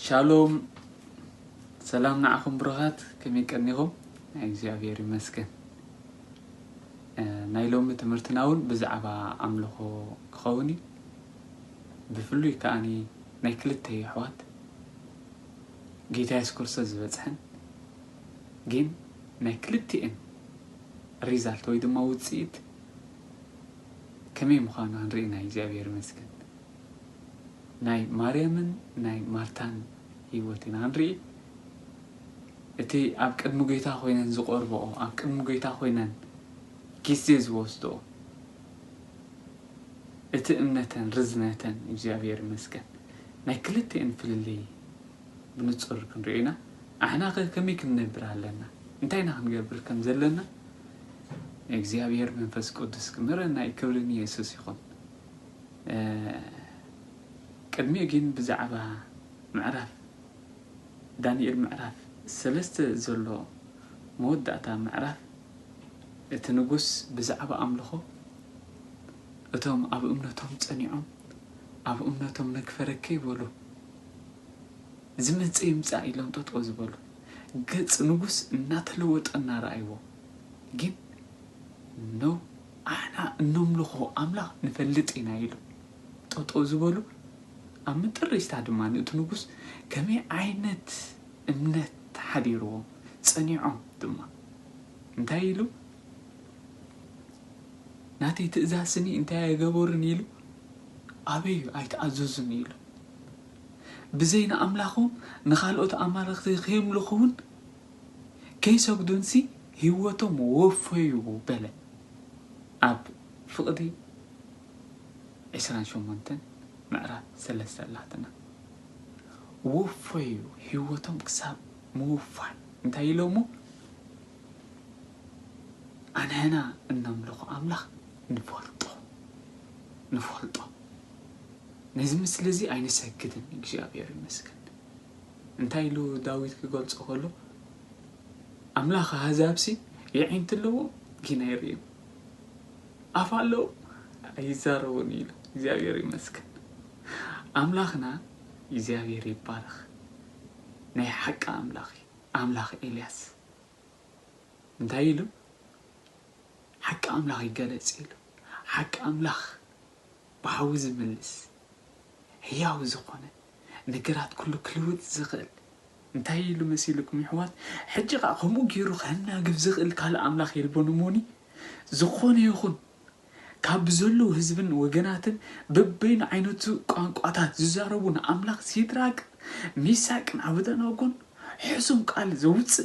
شالوم سلام نعكم برغات كم يكنيهم እግዚአብሔር ይመስገን ናይሎም ትምርትናውን ብዛዕባ አምልኾ ክኸውን ብፍሉይ ከኣኒ ናይ ክልተ ይሕዋት ጌታ ኢየሱስ ክርስቶስ ዝበፅሐን ግን ናይ ክልቲአን ሪዛልት ወይ ድማ ውፅኢት ከመይ ምዃኑ ንሪኢና እግዚአብሔር ይመስገን ናይ ማርያምን ናይ ማርታን ህይወት ኢና ንርኢ እቲ ኣብ ቅድሚ ጌታ ኮይነን ዝቆርበኦ ኣብ ቅድሚ ጌታ ኮይነን ጊዜ ዝወስዶ እቲ እምነተን ርዝነተን እግዚአብሔር ይመስገን ናይ ክልቲአን ፍልልይ ብንጹር ክንሪኢና ኣሕና ከመይ ክንነብር ኣለና እንታይና ክንገብር ከም ዘለና እግዚአብሔር መንፈስ ቅዱስ ክምረና ይክብርን ኢየሱስ ይኹን ቅድሚ ግን ብዛዕባ ምዕራፍ ዳንኤል ምዕራፍ ሰለስተ ዘሎ መወዳእታ ምዕራፍ እቲ ንጉስ ብዛዕባ አምልኾ እቶም ኣብ እምነቶም ጸኒዖም ኣብ እምነቶም ነክፈረከ ይበሉ ዝመጽ ይምጻእ ኢሎም ጠጥቆ ዝበሉ ገጽ ንጉስ እናተለወጠና ረአይዎ ግን ነው ኣና እንምልኾ ኣምላኽ ንፈልጥ ኢና ኢሉ ጠጥቆ ዝበሉ ኣብ ምጥሪስታ ድማ እቲ ንጉስ ከመይ ዓይነት እምነት ተሓዲርዎ ጸኒዖም ድማ እንታይ ኢሉ ናቲ ትእዛዝኒ እንታይ ይገበሩን ኢሉ ኣበይ ኣይተኣዘዙን ኢሉ ብዘይና ኣምላኹም ንኻልኦት ኣማልኽቲ ከይምልኹን ከይሰግዱንሲ ህይወቶም ወፈዩ በለ ኣብ ፍቕዲ 28 ምዕራፍ 3 ላትና ወፈዩ ህይወቶም ክሳብ موفان انت يلومو انا هنا نملك املاح نفولطو نزم سلازي اين سكدن እግዚአብሔር ይመስገን انت يلو داوود كيغلص كله املاح هزابسي يعينتلو كينا يريم افالو ايزارون يلو እግዚአብሔር ይመስገን املاحنا እግዚአብሔር ይባረክ ናይ حق أملاخ إلياس انتايلو حق أملاخ يقلس إلو حق أملاخ بحوز ملس هياو زقونه نقرات كله كلوت زغل انتايلو مسيلكم يحوات حجق أخمو جيرو خلنا قف زغل كال أملاخ يلبونموني زقونه يخون كابزلو هزبن وجناتن ببين عينتو قانقاتات ززاربون أملاخ سيدراك ميساك نعبدنا وقون حسن قال زوج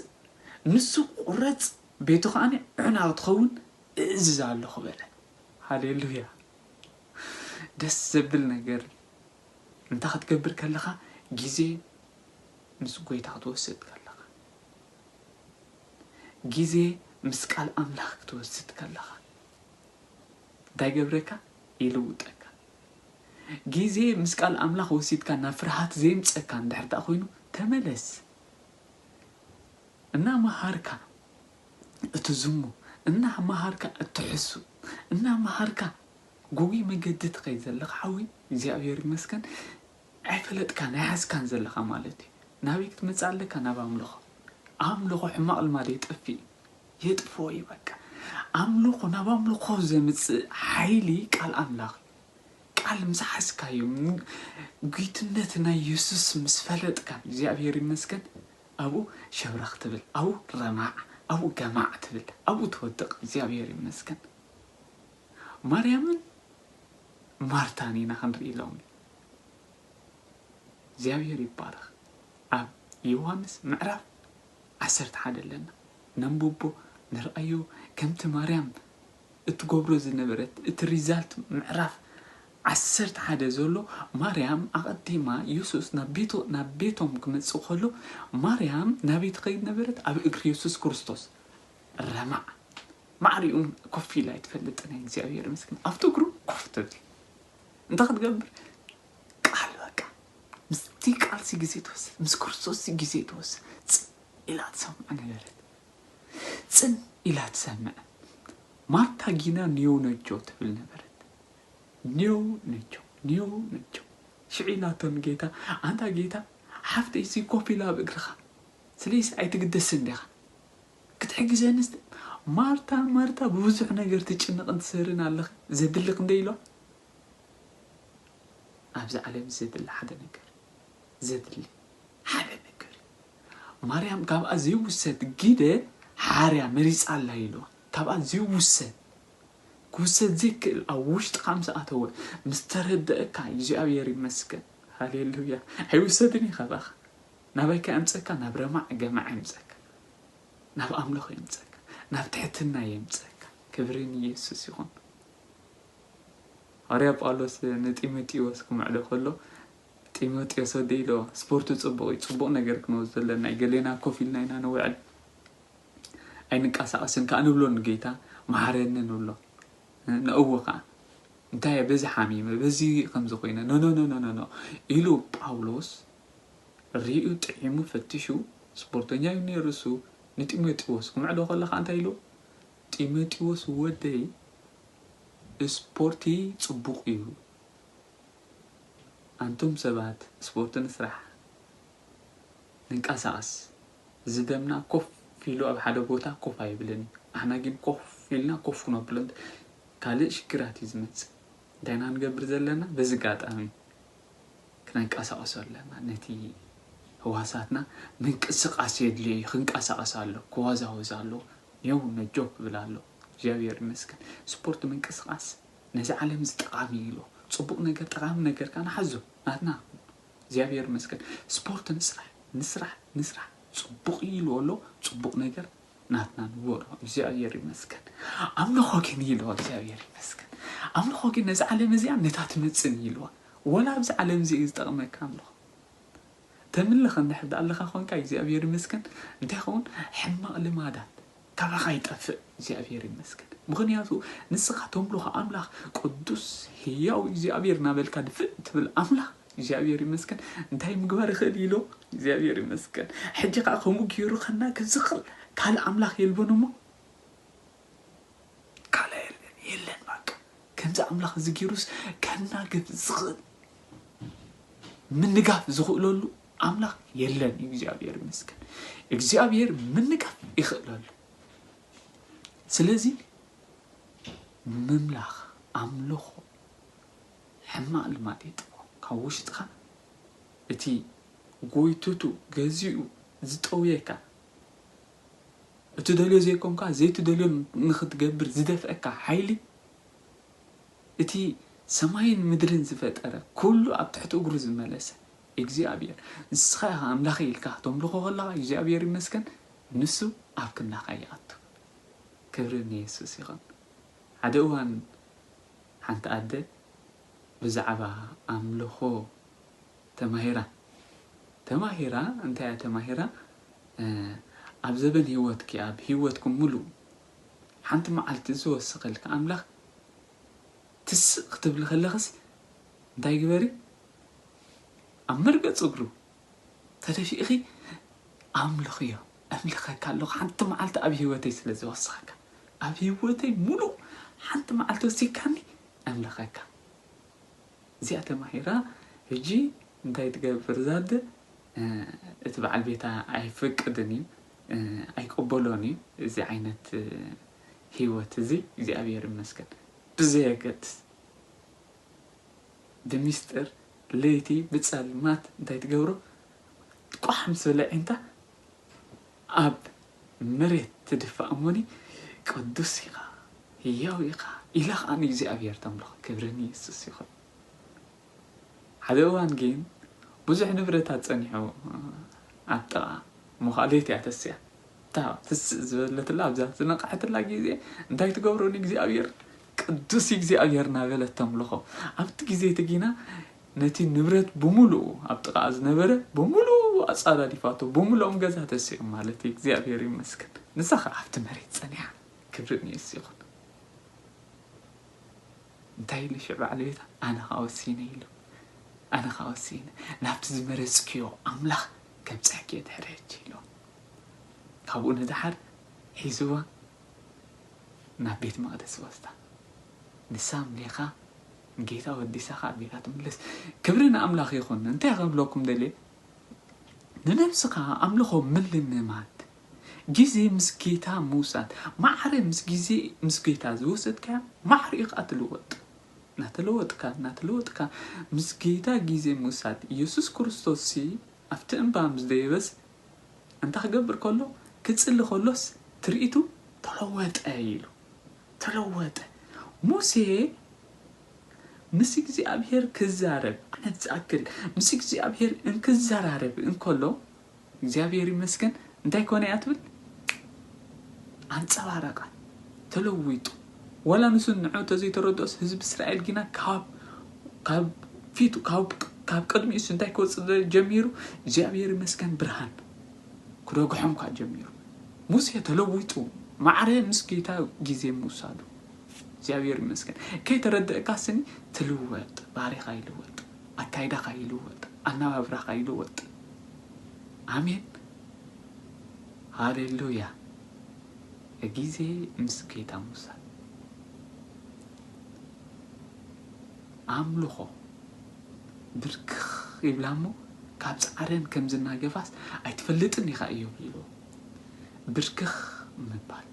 نسو قرط بيتو خاني عنا تخون اززال له خبره هاليلويا دس زبل نجر انت خدكبر كلخا غيزي مسو قويتا توسد كلخا غيزي مسقال املاح توسد كلخا داي جبركا يلوطك غيزي مسقال املاح وسيد كان فرحات زيم صكان دحرتا خوينو تملس انا ما هاركا اتزمو انا ما هاركا اتحسو انا ما هاركا غوي مجدت خي زلخ حوي እግዚአብሔር ይመስገን አይፈለጥ ካን ያስ ካን ዘለኻ ማለት ናቢክ ትመጻለካ ናባምልኹ አምልኹ ሕማቅ ልማድ ይጥፊ ይጥፎ ይበቃ አምልኹ ናባምልኹ ዘምጽ ኃይሊ ቃል አምላኽ ቃል ምሳሐስካዩ ጊትነትና ኢየሱስ ምስፈለጥካ እግዚአብሔር ይመስገን አቡ ሸብራኽ ትብል አቡ ረማዕ አቡ ገማዕ ትብል አቡ ተወደቅ እግዚአብሔር ይመስገን ማርያምን ማርታኒና ክንሪኢሎም እግዚአብሔር ይባረክ ኣብ ዮሐንስ ምዕራፍ 11 ለና ነንብቦ ንርአዮ ከምቲ ማርያም እትገብሮ ዝነበረት እቲ ሪዛልት ምዕራፍ 11 ዘሎ ማርያም ኣቀዲማ ኢየሱስ ናቤቶም ክመጽእ ከሎ ማርያም ናቤት ከይድ ነበረት ኣብ እግሪ ኢየሱስ ክርስቶስ ረማዕ ማርያም ኮፊ ላይ ተፈልጥና እግዚአብሔር ይመስገን ኣፍትግሩ ኮፍተት انت خدقبر قال بقى مستي قال سي جزيتوس مس كرسوس سي جزيتوس إلا تسمع نبرد سن إلا تسمع ما تاجينا نيو نجو تبل نبرد نيو نجو شعينا تون جيتا أنت جيتا حفتي سي كوفي لا بقرخ سليس عي تقدس اندخ كتحجز انست مارتا بوزح نجر تجنق انت سيرين على زدلك نديلو ابزع عليهم زدل حدا نجر زدلي حدا نجر مريم كاب ازي وسد جيده حاريا مريص الله يلو كاب ازي وسد كوسد زيك الاوش تقامس اتو مستردك يجابير يمسكن هاليلويا حيوسدني خباخ نابيك امسكا نابرما جماعه امسكا ناب املخ يمسك ناب تحتنا يمسك كبرين يسوع يكون هاريا باولوس نتيموتيوس كمعلو كله تيموتيوس ديلو سبورت صبو ነገር كنوزلنا يقلينا كوفيلنا هنا نوعد አይንቀሳቀስን ካንብሎን ጌታ ማሐረንን ብሎ ነውቃ እንታይ በዚ ሓሚም በዚ ከምዝ ኮይነ ኖ ኢሉ ጳውሎስ ሪኡ ጥዒሙ ፈትሹ ስፖርተኛ ይነርሱ ንጢሞቴዎስ ከመዕሎ ከለኻ እንታይ ኢሉ ጢሞቴዎስ ወደይ ስፖርቲ ጽቡቕ እዩ አንቱም ሰባት ስፖርትን ስራሕ ንንቀሳቀስ ዝደምና ኮፍ ፊሉ ኣብ ሓደ ቦታ ኮፍ አይብልን አሕና ግን ኮፍ ፊልና ኮፍ ነብልን ካልእ ሽግራት ይዝመጽ ዳይና ንገብር ዘለና በዝጋጣሚ ክንንቀሳቀስ ኣለና ነቲ ህዋሳትና ምንቅስቃስ የድሊ ክንቀሳቀስ ኣሎ ከዋዛውዝ ኣሎ የው ነጆክ ብላሎ እግዚአብሔር ይመስገን ስፖርት ምንቅስቃስ ነዚ ዓለም ዝጠቃሚ ኢሎ ጽቡቕ ነገር ጠቃሚ ነገር ካና ሓዙ ናትና እግዚአብሔር ይመስገን ስፖርት ንስራሕ ጽቡቕ ኢሎ ኣሎ ጽቡቕ ነገር ናትና ንወሮ እግዚአብሔር ይመስገን አምልኾ ግን ኢሎ እግዚአብሔር ይመስገን አምልኾ ግን ነዚ ዓለም እዚያ ነታት ምጽን ኢሎ ወላ ኣብዚ ዓለም እዚ ዝጠቅመካ አምልኾ ተምልኽ እንድሕር ኣለኻ ኮንካ እግዚአብሔር ይመስገን እንታይ ኾን ሕማቕ ልማዳት ካባኻ ይጠፍእ እግዚአብሔር ይመስገን ምክንያቱ ንስኻ ተምልኾ አምላኽ ቅዱስ ሕያው እግዚአብሔር ናበልካ ድፍእ ትብል አምላኽ እግዚአብሔር ይመስገን እንታይ ምግባር ይኽእል ኢሎ እግዚአብሔር ይመስገን ሕጂ ካ ከምኡ ገይሩ ከና ክዝኽል ካልእ አምላኽ የልበኖሞ ካልእ የለን ባክ ከምዚ አምላኽ ዝገይሩስ ከና ግዝኽል ምንጋፍ ዝኽእለሉ አምላኽ የለን እግዚአብሔር ይመስገን እግዚአብሔር ምንጋፍ ይኽእለሉ ስለዚህ መምላኽ አምልኾ ሕማቕ ልማድ ይጥፎ ካብ ውሽጥኻ እቲ ጎይቱቱ ገዚኡ ዝጠውየካ እቲ ደልዮ ዘይኮንካ ዘይትደልዮ ንኽትገብር ዝደፍአካ ሓይሊ እቲ ሰማይን ምድርን ዝፈጠረ ኩሉ ኣብ ትሕቲ እግሩ ዝመለሰ እግዚአብሔር ንስኻ አምላኽ ኢልካ ተምልኾ ከለኻ እግዚአብሔር ይመስገን ንሱ ኣብ ክንዳኻ ይኣቱ ክብሪ ንየሱስ ይኹን ሓደ እዋን ሓንቲ ኣደ ብዛዕባ ኣምልኾ ተማሂራ እንታይ ተማሂራ ኣብ ዘበን ህይወትኪ ኣብ ህይወትኩም ሙሉእ ሓንቲ መዓልቲ ዝወስኸልካ ኣምላኽ ትስቕ ክትብል ከለኸስ እንታይ ግበሪ ኣብ መርገጽ እግሩ ተደፊእኺ ኣምልኽዮ ኣምልኸካ ኣለኹ ሓንቲ መዓልቲ ኣብ ህይወተይ ስለ ዝወስኸካ ኣብ ህይወተይ ሙሉእ ሓንቲ መዓልቲ ወሲካኒ ኣምልኸካ እዚኣ ተማሂራ ሕጂ እንታይ ትገብር ዛደ እቲ በዓል ቤታ ኣይፈቅድን እዩ ኣይቀበሎን እዩ እዚ ዓይነት ህይወት እዚ እግዚአብሔር ይመስገን ብዘየገድስ ብምስጢር ለይቲ ብጸልማት እንታይ ትገብሮ ቋሕ ምስ በልዕንታ ኣብ መሬት ትድፋእ እሞኒ ቅዱስ ኢኻ ሕያው ኢኻ ኢላ ኸኣኒ እግዚአብሔር ተምልኽ ክብሪ ንየሱስ ይኹን ሓደ እዋን ግን ብዙሕ ንብረታት ጸኒሑ ኣብ ጥቓ ሙኻሌት እያ ተስያ ትስእ ዝበለትላ ኣብዛ ዝነቃሕትላ ግዜ እንታይ ትገብሮኒ እግዚአብሔር ቅዱስ እግዚአብሔር ናበለት ተምልኾ ኣብቲ ግዜ ትጊና ነቲ ንብረት ብሙሉእ ኣብ ጥቓ ዝነበረ ብሙሉእ ኣጻዳዲፋቶ ብሙሉኦም ገዛ ተስዩ ማለት እግዚአብሔር ይመስገን ንሳኻ ኣብቲ መሬት ጸኒሓ ክብሪ ንየሱስ ይኹን እንታይ ኢሉ ሽዕ በዓል ቤታ ኣነ ኸወሲነ ኢሉ ኣነ ኸወሲነ ናብቲ ዝመረጽክዮ ኣምላኽ ከምፅሕኪ ድሕሪ ሕጂ ኢሉ ካብኡ ንድሓር ሒዝዋ ናብ ቤት መቕደስ ወስዳ ንሳ ምሌኻ ጌታ ወዲሳኻ ኣብ ቤታ ትምለስ ክብሪ ንኣምላኽ ይኹን እንታይ ከምብለኩም ደልየ ننفسك أملخو من مات جزي مسكيتا موساد معري مسجزي مسكيتا زوسد كا معريق أتلوت ناتلوت كا مسكيتا جزي موساد يسوس كريستوسي أفتن بامز ديبس أنت خجبر كله كتسل خلص تريتو تلوت أيلو تلوت موسى مسك زي أبهر كزارب أنا أتأكد مسك زي أبهر إن كزارب إن كله زي أبهر مسكن أنت يكون يأتبل عن سوارقة تلويتو ولا نسون نعود زي تردس حزب إسرائيل جينا كاب فيتو كاب قدم يسون أنت يكون جميرو زي أبهر مسكن برهان كروج حمك جميرو موسى تلويتو معري مسكيتا جزء موسادو زيابير مسكن كي ترد كاسني تلوت باري خايلوت أكايدا خايلوت أنا ببرا خايلوت آمين هاليلويا جزء مسكيتا موسى عملوخو بركخ يبلامو كابس عرن كم زنا جفاس أيتفلتني خايو بيلو بركخ مبال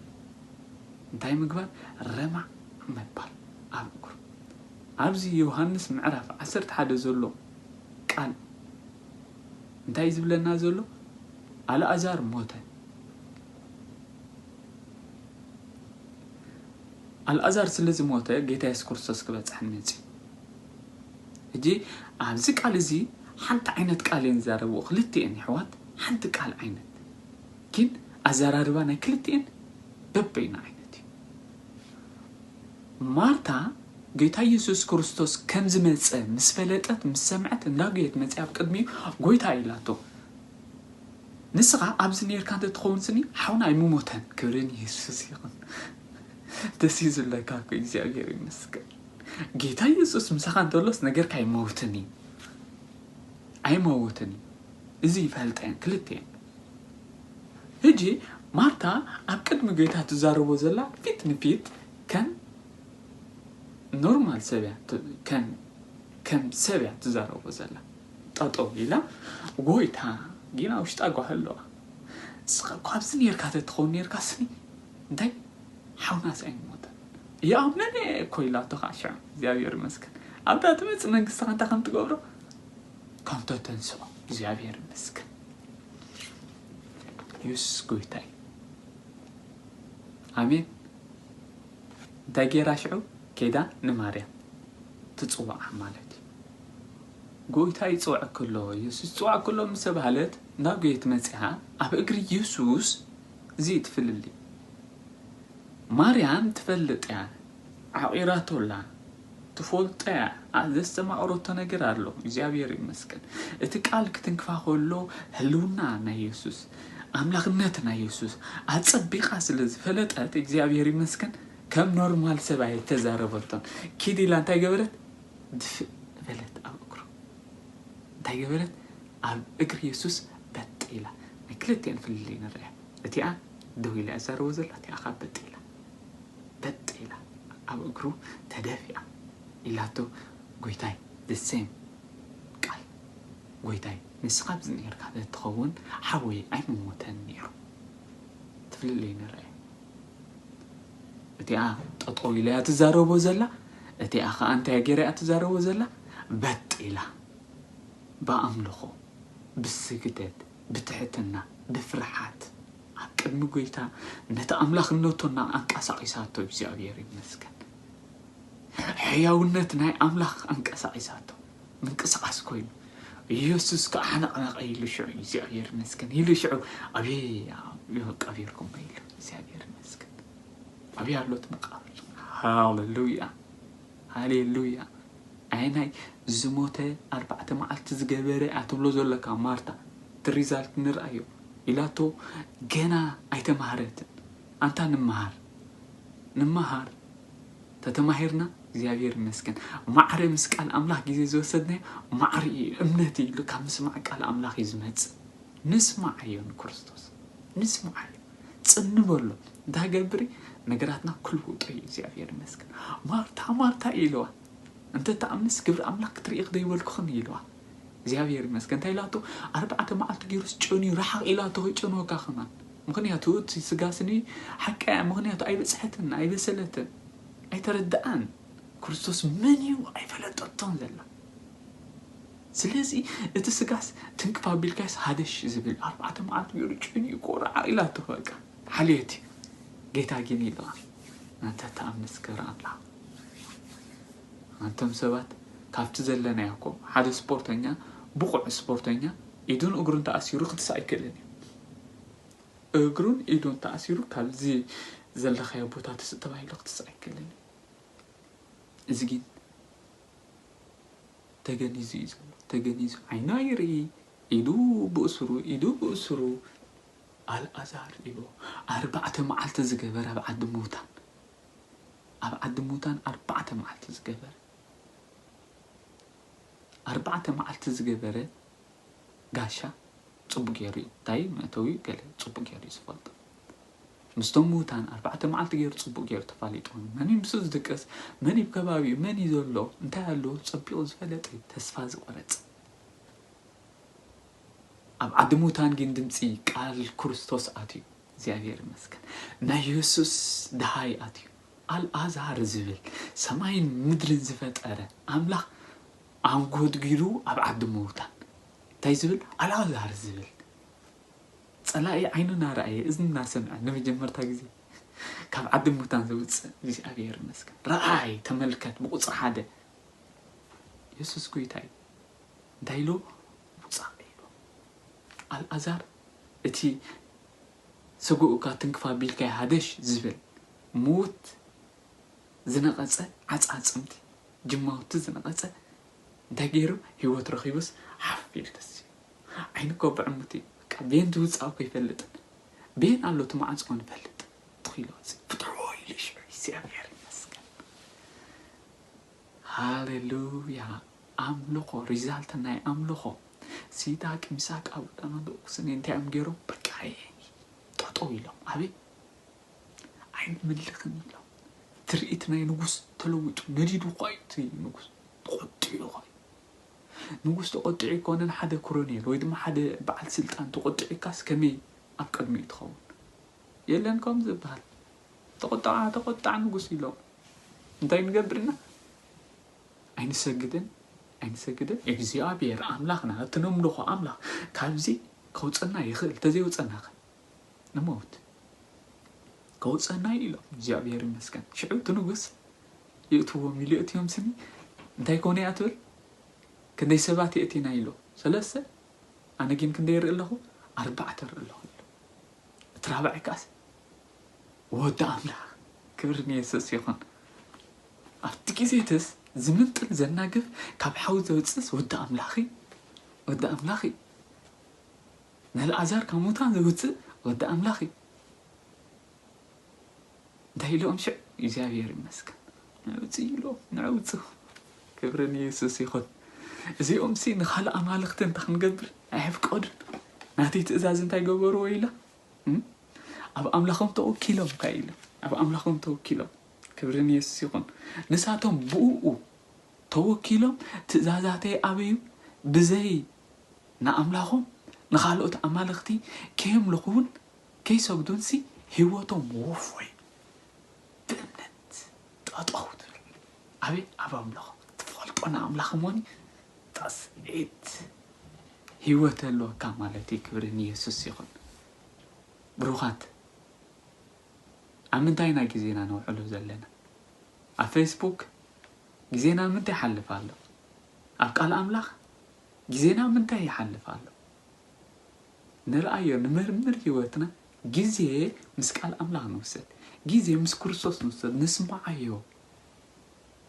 انتاي مقبال رمع مبال أبقر أبزي يوهانس معرف عسرت حدا زولو قال انتاي زبلنا زولو على أزار موتا الأزار سلزي موتا جيتا يسكرسوس كبات حنيتي اجي أبزي قال زي حنت عينت قالين زاربو خلتي اني حوات حنت قال عينت كين أزاراربانا كلتين ببينا عينتي مارتا جيتا يسوس كريستوس كم زمت مسفلتت مسمعت ناقيت متعب قدمي قويتا إلاتو نسغا أبزنير كانت تخون سني حونا يموموتن كورين يسوس يغن تسيزو لكاكو إزياغير المسكر جيتا يسوس مسخان دولوس نقر كاي موتني أي موتني إزي فهلتين كلتين هجي مارتا أبكد مجيتها تزاربو زلا فيت نفيت كان نورمال سبع كان سبع تزاربو زلا تطو إلا وقويتها جينا وش تاقو هلوه قابسن يركات تخون يركاسني داي حوناس أي موتا يا أمناني كويلا تخاشع زيابير مسكن أبدا تمت منقصة أنت خمت قبرو كنت تنسو زيابير مسكن يوس قويتاي آمين داقي راشعو كيدا نماريا تتصوع مالتي قويتاي تصوع كله يسوس تصوع كله مسبهالت ناقيت مسيحا أب اقري يسوس زيد فللي ماريان تفلت يعني عقيراتو لا تفولت عزست ما أروتو نقرار له زيابير المسكن اتقال كتنكفا خلو هلونا نا يسوس أملاقنتنا يسوس أتصبيقا سلز فلتات إجزابير مسكن كم نورمال سبعي تزاربتون كيدي لان تاي قبلت دفء فلت أو أقرو تاي قبلت أو أقر يسوس بطيلة نكلتين في اللي نريح اتيا دوي لأزار وزل اتيا أخاب بطيلة أو أقرو تدافع إلاتو قويتاي دسيم قال قويتاي نسقاب زنير كذا تخون حوي أي موتان نيرو تفللي نرأي أتي تطوي لا تزاربو زلا أتي أخا أنت يجري تزاربو زلا بطيلة بأملخو بالسجدات بتحتنا بفرحات أكد مقويتا نتأملخ النوتنا أنك أساقساتو بزيابير المسكن حياونتنا أملخ أنك أساقساتو منك أساقس كويلو يسوس كأنا قايل شو زيابير مسكن يلو شو أبي أبيركم قايل زيابير مسكن أبي أرلوت مقابل هاللويا هاللويا عيني زموته 4 معلت زجبري أتملو زلك مارتا تريزالت نرأيو إلاتو جنا أيتمهارت أنت نمهار تتمهرنا زيابير مسكن معري مسك الأملاح جيزي زوسدني معري أمنتي لك مسمع قال أملاح يزمت نسمع عيون كريستوس نسمع عيون تصنبولو ده قبري نقراتنا كل وطي زيابير مسكن مارتا إيلوا أنت تأمنس قبر أملاح تريق ديولكخن إيلوا እግዚአብሔር ይመስገን ታይላቱ 4 መዓልቲ ገይሩስ ጨኒ ረሓቕ ኢላቱ ጨኖካ ከማን ምክንያቱ እቲ ስጋስኒ ሓቂ ምክንያቱ ኣይበፅሐትን ኣይበሰለትን ኣይተረዳኣን ክርስቶስ መን እዩ ኣይፈለጠቶን ዘላ ስለዚ እቲ ስጋስ ትንክፋ ቢልካስ ሃደሽ ዝብል 4 መዓልቲ ገይሩ ጨኒ ቆራ ኢላቱ በቃ ሓልየቲ ጌታ ግን ይለዋ አንተ ተአምነስ ከራላ አንተም ሰባት ካብቲ ዘለና ያኮ ሓደ ስፖርተኛ ብቁዕ ስፖርተኛ ኢዱን እግሩን ተኣሲሩ ክትሳይክልን እግሩን ኢዱን ተኣሲሩ ካብዚ ዘለኸየ ቦታ ተስተባይሉ ክትሳይክልን እዚ ግን ተገኒዙ ዓይናይሪ ኢዱ ብእስሩ አልአዛር ኢሉ 4 መዓልቲ ዝገበረ ኣብ ዓዲ ሙታን 4 መዓልቲ ዝገበረ 4 መዓልቲ ዝገበረ ጋሻ ጽቡቅ ገይሩ ታይ መተዊ ገለ ጽቡቅ ገይሩ ዝፈልጥ ምስቶም ሙታን 4 መዓልቲ ገይሩ ጽቡቅ ገይሩ ተፋሊጡ መን ምስ ዝድቀስ መን ይከባቢ መን ይዘሎ እንታይ አሎ ጽቡቅ ዝፈለጥ ተስፋ ዝቆረጽ ኣብ ዓዲ ሙታን ግን ድምጺ ቃል ክርስቶስ አትዩ እግዚአብሔር ይመስገን ናይ ኢየሱስ ደሃይ አትዩ አልአዛር ዝብል ሰማይን ምድርን ዝፈጠረ አምላኽ አንጎድ ጊሩ ኣብ ዓዲ ሙታን ታይ ዝብል አልአዛር ዝብል ጸላኢ ዓይኑና ረአየ እዝንና ሰምዐ ንመጀመርታ ግዜ ካብ ዓዲ ሙታን ዝውፅእ እግዚአብሔር ይመስገን ረአይ ተመልከት ብቁጽር 1 ኢየሱስ ጎይታይ ዳይሎ ውጻእ አልአዛር እቲ ሰጉኡካ ትንክፋ ቢልካይ ሃደሽ ዝብል ሞት ዝነቐጸ ዓጻጽምቲ ጅማውቲ ዝነቐጸ ዳገይሩ ህይወት ረኺቡስ ሓፊል ተሲ ዓይንኮ ብዕሙቲ ቤን ዝውጻእ ከይፈልጥን ቤን ኣሎ ትማዓጽቆ ንፈልጥ ትኺሎት ፍትሮይልሽ እግዚአብሔር ይመስገን ሃሌሉያ አምልኾ ሪዛልት ናይ አምልኾ ሲዳቅ ምሳቅ አውጣናዶ ስንንተ አምገሮ በቃይ ጦጦ ይለው አቤ አይን ምልክን ይለው ትርኢት ናይ ንጉስ ተለውጡ ነዲዱ ቋይት ንጉስ ቆጥዩ ንጉስ ተቆጥዩ ኮነን ሓደ ኮሎኔል ወይ ድማ ሓደ በዓል ስልጣን ተቆጥዩ ካስ ከመ ኣብ ቀድሚ ይትኸውን የለን ከም ዝበሃል ተቆጣ ንጉስ ይለው እንታይ ንገብርና አይንሰግድን እግዚአብሔር አምላኽና ተነምልኾ አምላኽ ካብዚ ከውፀና ይኽእል ተዘይውፀና ንሞት ከውፀና ኢሎ እግዚአብሔር ይመስገን ሽዑ ትንጉስ ይእትዎ ሚሊዮትዮም ስኒ እንታይ ኮነ ያትብል ክንደይ ሰባት የእቲና ኢሎ ሰለስተ ኣነ ግን ክንደይ ርኢ ኣለኹ 4 ርኢ ኣለኹ ትራባዕ ካስ ወዳ አምላኽ ክብር ንየሱስ ይኹን ኣብቲ ግዜትስ ዝምንጥል ዘናግፍ ካብ ሓው ዘውፅስ ወዳ አምላኺ ነልአዛር ካብ ሙታን ዘውፅእ ወዳ አምላኺ ዳይሎም ሽዕ እግዚአብሔር ይመስገን ንዕውፅ ክብር ንየሱስ ይኹን እዚኦም ሲ ንኻልእ ኣማልኽቲ እንተክንገብር ኣይፍቀዱን ናተይ ትእዛዝ እንታይ ገበሩ ኢላ ኣብ ኣምላኾም ተወኪሎም ካኢሎም ኣብ ኣምላኾም ተወኪሎም ክብር ንየሱስ ይኹን ንሳቶም ብኡኡ ተወኪሎም ትእዛዛተይ ኣበዩ ብዘይ ንኣምላኾም ንኻልኦት ኣማልኽቲ ከየምልኹን ከይሰግዱንሲ ህይወቶም ወፍወይ ብእምነት ጠጠው ትብል ኣበይ ኣብ ኣምላኽ ትፈልጦና ኣምላኽ ሞኒ ተስዒት ህይወት ኣለወካ ማለት ክብር ንየሱስ ይኹን ብሩኻት ኣምንታይና ጊዜና ነውዕሉ ዘለና ኣብ ፌስቡክ ጊዜና ምንታይ ይሓልፍ ኣሎ ኣብ ቃል ኣምላኽ ጊዜና ምንታይ ይሓልፍ ኣሎ ንርአዮ ንምርምር ህይወትና ጊዜ ምስ ቃል ኣምላኽ ንውሰድ ጊዜ ምስ ክርስቶስ ንውሰድ ንስማዓዮ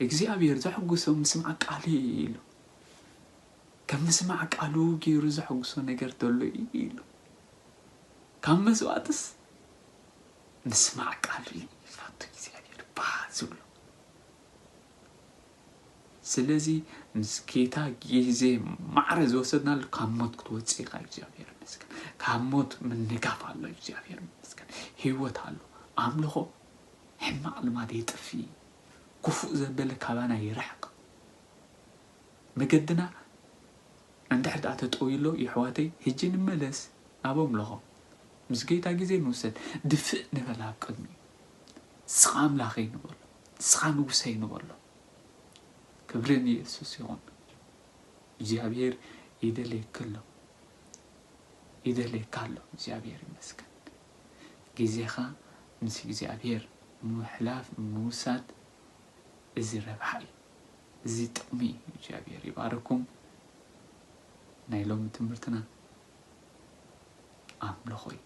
እግዚአብሔር ዘሕጉሶ ምስማዕ ቃል ኢሉ ከም ምስማዕ ቃሉ ገይሩ ዘሕጉሶ ነገር ደሎ ኢሉ ካብ መስዋዕትስ ምስማዕ ቃል ይፋቱ እግዚአብሔር ባዝብሎ ስለዚ ምስኬታ ጊዜ ማዕረ ዝወሰድናሉ ካብ ሞት ክትወፅእ እግዚአብሔር ይመስገን ካብ ሞት ምንጋፍ ኣሎ እግዚአብሔር ይመስገን ህይወት ኣሎ ኣምልኾ ሕማቅ ልማድ ይጥፊ كفؤ زبالة كابانا يرحق مجدنا عند حد أتطوي له يحواتي هجين ملس أبوم له مسجيت عجزين نوسد دفء نبلا قدمي سخام لاخي نبلا سخام وسي نبلا كبرني يسوس يون جابير يدلي كله يدلي كله جابير مسكن جزيخا مسك جابير محلاف موساد زي ربحي زي تقمي جابير يباركم نايلوم تمرتنا أملخوي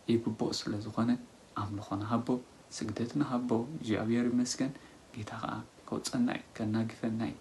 يقبو سلازخانة أملخونا هبو سجدتنا هبو جابير مسكن جيتها كوت الناي كنا جفناي